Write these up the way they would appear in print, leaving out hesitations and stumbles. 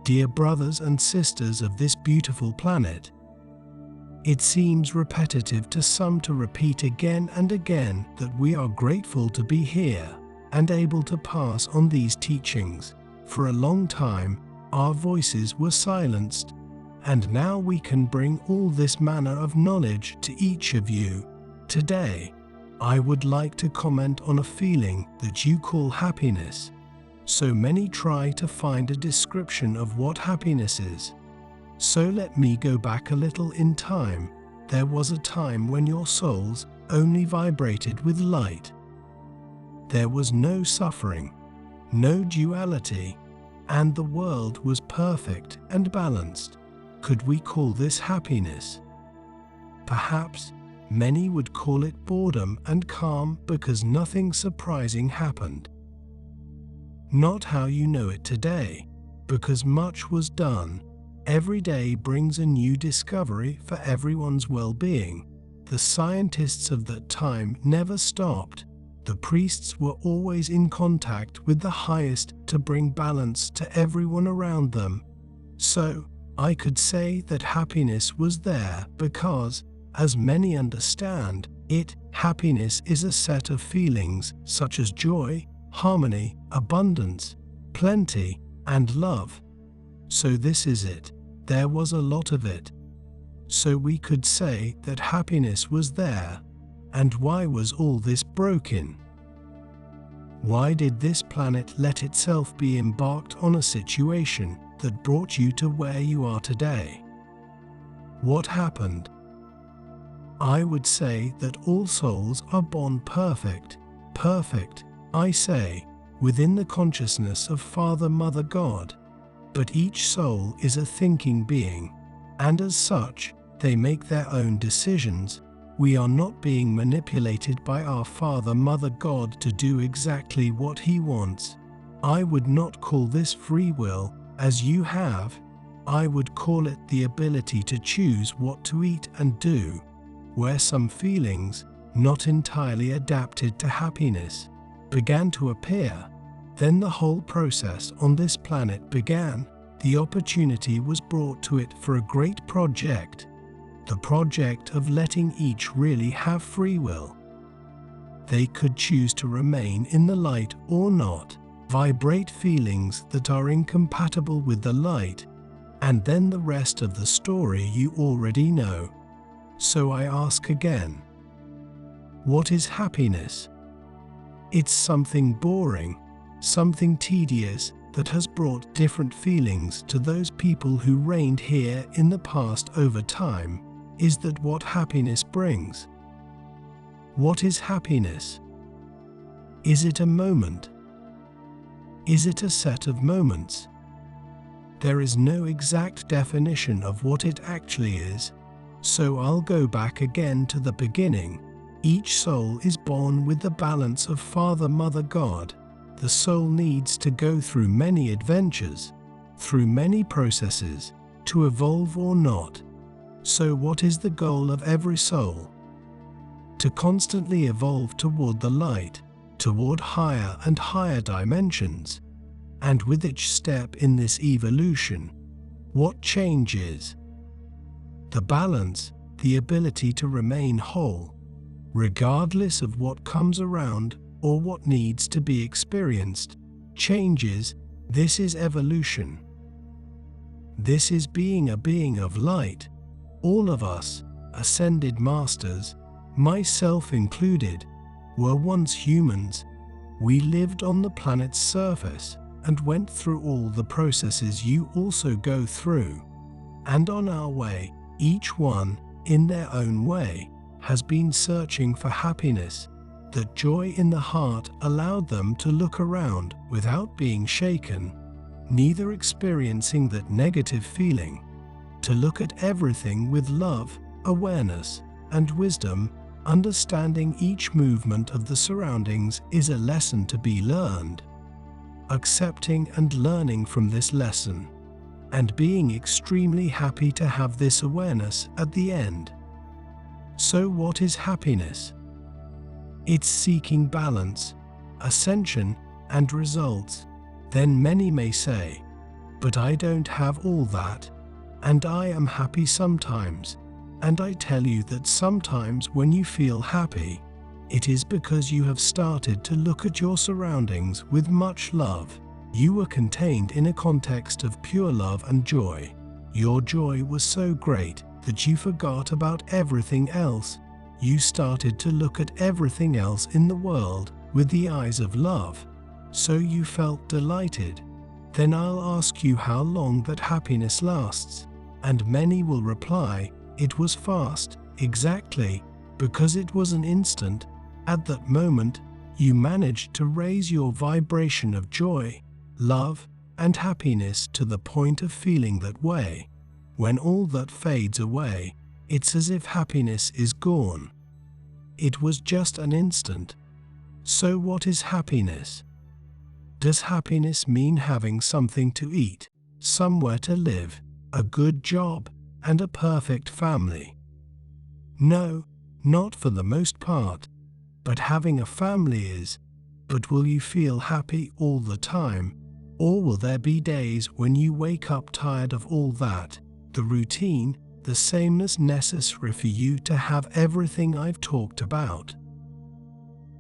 Dear brothers and sisters of this beautiful planet, it seems repetitive to some to repeat again and again that we are grateful to be here and able to pass on these teachings. For a long time, our voices were silenced, and now we can bring all this manner of knowledge to each of you. Today, I would like to comment on a feeling that you call happiness. So many try to find a description of what happiness is. So let me go back a little in time. There was a time when your souls only vibrated with light. There was no suffering, no duality, and the world was perfect and balanced. Could we call this happiness? Perhaps many would call it boredom and calm because nothing surprising happened. Not how you know it today, because much was done. Every day brings a new discovery for everyone's well-being. The scientists of that time never stopped. The priests were always in contact with the highest to bring balance to everyone around them. So, I could say that happiness was there because, as many understand it, happiness is a set of feelings such as joy, harmony, abundance, plenty, and love. So this is it. There was a lot of it. So we could say that happiness was there. And why was all this broken? Why did this planet let itself be embarked on a situation that brought you to where you are today? What happened? I would say that all souls are born perfect. Perfect, I say, within the consciousness of Father, Mother, God. But each soul is a thinking being, and as such, they make their own decisions. We are not being manipulated by our Father, Mother, God to do exactly what He wants. I would not call this free will, as you have. I would call it the ability to choose what to eat and do, where some feelings, not entirely adapted to happiness, began to appear. Then the whole process on this planet began. The opportunity was brought to it for a great project. The project of letting each really have free will. They could choose to remain in the light or not, vibrate feelings that are incompatible with the light, and then the rest of the story you already know. So I ask again, what is happiness? It's something boring, something tedious that has brought different feelings to those people who reigned here in the past over time. Is that what happiness brings? What is happiness? Is it a moment? Is it a set of moments? There is no exact definition of what it actually is, so I'll go back again to the beginning. Each soul is born with the balance of Father, Mother, God. The soul needs to go through many adventures, through many processes, to evolve or not. So what is the goal of every soul? To constantly evolve toward the light, toward higher and higher dimensions. And with each step in this evolution, what changes? The balance, the ability to remain whole, regardless of what comes around or what needs to be experienced, changes. This is evolution. This is being a being of light. All of us, ascended masters, myself included, were once humans. We lived on the planet's surface and went through all the processes you also go through. And on our way, each one, in their own way, has been searching for happiness. That joy in the heart allowed them to look around without being shaken, neither experiencing that negative feeling. To look at everything with love, awareness, and wisdom. Understanding each movement of the surroundings is a lesson to be learned. Accepting and learning from this lesson, and being extremely happy to have this awareness at the end. So what is happiness? It's seeking balance, ascension, and results. Then many may say, but I don't have all that, and I am happy sometimes. And I tell you that sometimes when you feel happy, it is because you have started to look at your surroundings with much love. You were contained in a context of pure love and joy. Your joy was so great that you forgot about everything else. You started to look at everything else in the world with the eyes of love. So you felt delighted. Then I'll ask you how long that happiness lasts. And many will reply, it was fast, exactly, because it was an instant. At that moment, you managed to raise your vibration of joy, love, and happiness to the point of feeling that way. When all that fades away, it's as if happiness is gone. It was just an instant. So what is happiness? Does happiness mean having something to eat, somewhere to live, a good job, and a perfect family? No, not for the most part. But having a family is. But will you feel happy all the time? Or will there be days when you wake up tired of all that, the routine, the sameness necessary for you to have everything I've talked about?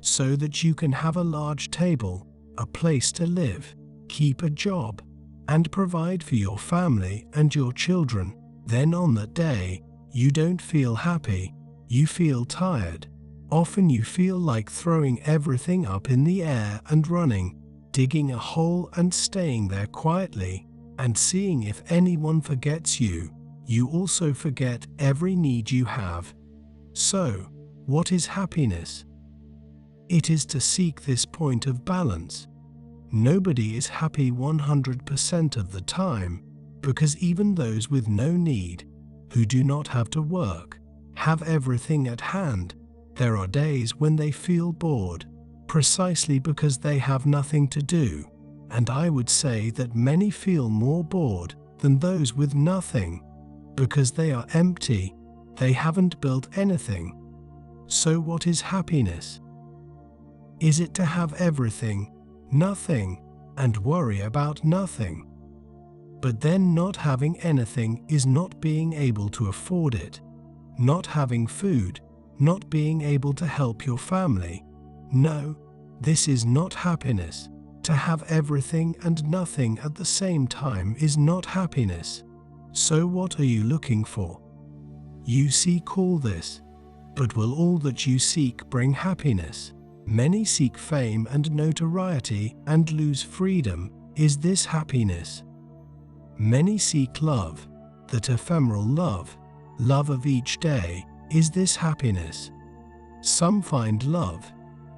So that you can have a large table, a place to live, keep a job, and provide for your family and your children. Then on that day, you don't feel happy, you feel tired. Often you feel like throwing everything up in the air and running, digging a hole and staying there quietly, and seeing if anyone forgets you. You also forget every need you have. So, what is happiness? It is to seek this point of balance. Nobody is happy 100% of the time, because even those with no need, who do not have to work, have everything at hand. There are days when they feel bored, precisely because they have nothing to do, and I would say that many feel more bored than those with nothing, because they are empty, they haven't built anything. So what is happiness? Is it to have everything, nothing, and worry about nothing? But then not having anything is not being able to afford it, not having food, not being able to help your family. No, this is not happiness. To have everything and nothing at the same time is not happiness. So what are you looking for? You seek all this, but will all that you seek bring happiness? Many seek fame and notoriety and lose freedom. Is this happiness? Many seek love, that ephemeral love, love of each day. Is this happiness? Some find love,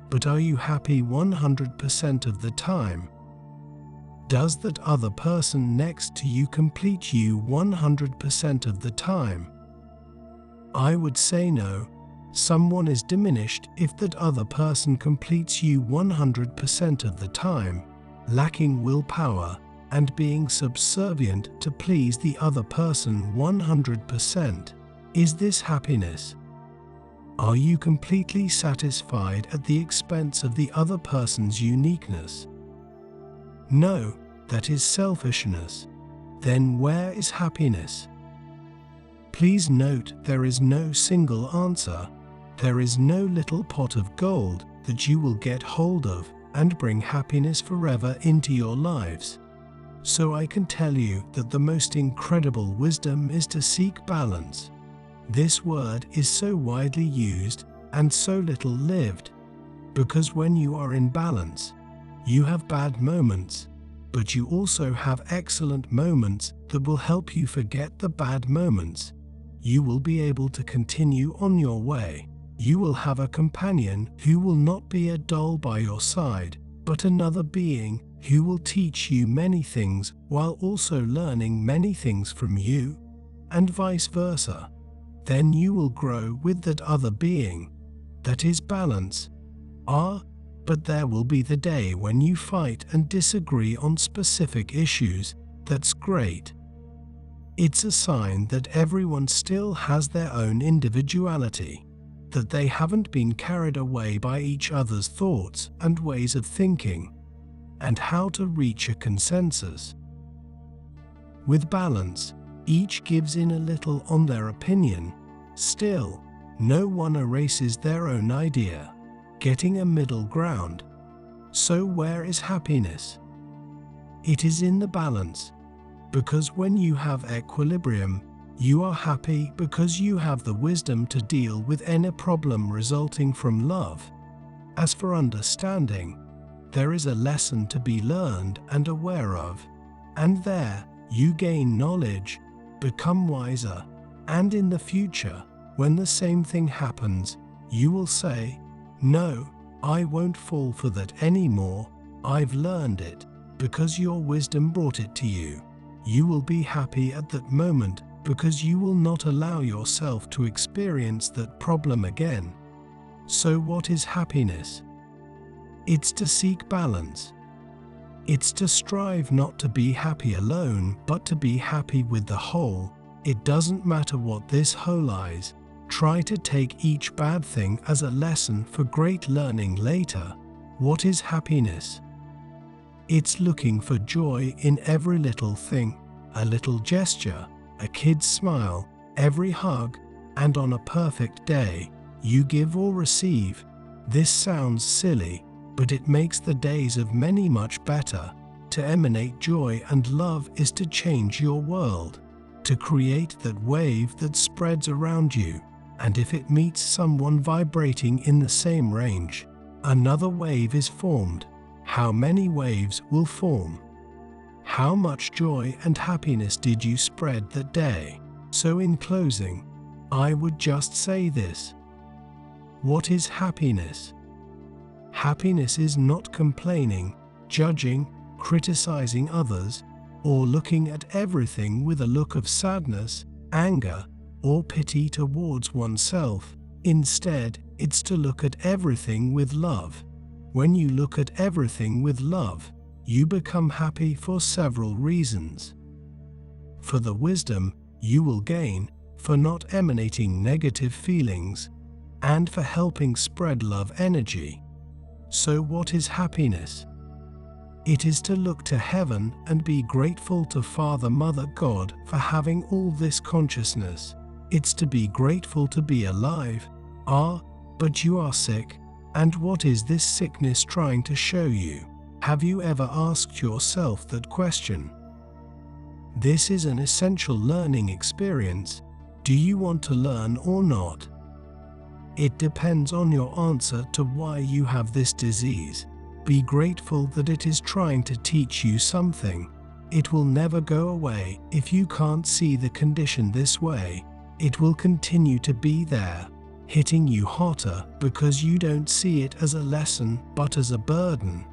but are you happy 100% of the time? Does that other person next to you complete you 100% of the time? I would say no. Someone is diminished if that other person completes you 100% of the time, lacking willpower and being subservient to please the other person 100%. Is this happiness? Are you completely satisfied at the expense of the other person's uniqueness? No, that is selfishness. Then where is happiness? Please note there is no single answer. There is no little pot of gold that you will get hold of and bring happiness forever into your lives. So I can tell you that the most incredible wisdom is to seek balance. This word is so widely used and so little lived, because when you are in balance, you have bad moments, but you also have excellent moments that will help you forget the bad moments. You will be able to continue on your way. You will have a companion who will not be a doll by your side, but another being who will teach you many things while also learning many things from you, and vice versa. Then you will grow with that other being. That is balance. But there will be the day when you fight and disagree on specific issues. That's great. It's a sign that everyone still has their own individuality, that they haven't been carried away by each other's thoughts and ways of thinking, and how to reach a consensus. With balance, each gives in a little on their opinion. Still, no one erases their own idea, getting a middle ground. So where is happiness? It is in the balance. Because when you have equilibrium, you are happy because you have the wisdom to deal with any problem resulting from love. As for understanding, there is a lesson to be learned and aware of, and there you gain knowledge, become wiser, and in the future, when the same thing happens, you will say, "No, I won't fall for that anymore, I've learned it," because your wisdom brought it to you. You will be happy at that moment because you will not allow yourself to experience that problem again. So what is happiness? It's to seek balance. It's to strive not to be happy alone, but to be happy with the whole. It doesn't matter what this whole is. Try to take each bad thing as a lesson for great learning later. What is happiness? It's looking for joy in every little thing, a little gesture, a kid's smile, every hug, and on a perfect day, you give or receive. This sounds silly, but it makes the days of many much better. To emanate joy and love is to change your world, to create that wave that spreads around you, and if it meets someone vibrating in the same range, another wave is formed. How many waves will form? How much joy and happiness did you spread that day? So in closing, I would just say this. What is happiness? Happiness is not complaining, judging, criticizing others, or looking at everything with a look of sadness, anger, or pity towards oneself. Instead, it's to look at everything with love. When you look at everything with love, you become happy for several reasons. For the wisdom you will gain, for not emanating negative feelings, and for helping spread love energy. So what is happiness? It is to look to heaven and be grateful to Father, Mother, God for having all this consciousness. It's to be grateful to be alive. But you are sick. And what is this sickness trying to show you? Have you ever asked yourself that question? This is an essential learning experience. Do you want to learn or not? It depends on your answer to why you have this disease. Be grateful that it is trying to teach you something. It will never go away if you can't see the condition this way. It will continue to be there, hitting you hotter because you don't see it as a lesson but as a burden,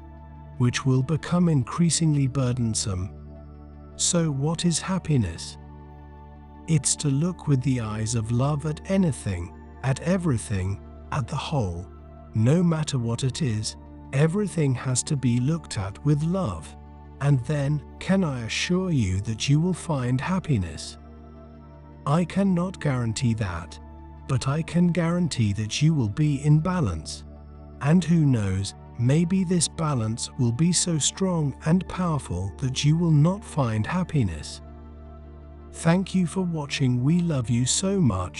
which will become increasingly burdensome. So what is happiness? It's to look with the eyes of love at anything, at everything, at the whole. No matter what it is, everything has to be looked at with love. And then, can I assure you that you will find happiness? I cannot guarantee that, but I can guarantee that you will be in balance. And who knows, maybe this balance will be so strong and powerful that you will not find happiness. Thank you for watching. We love you so much.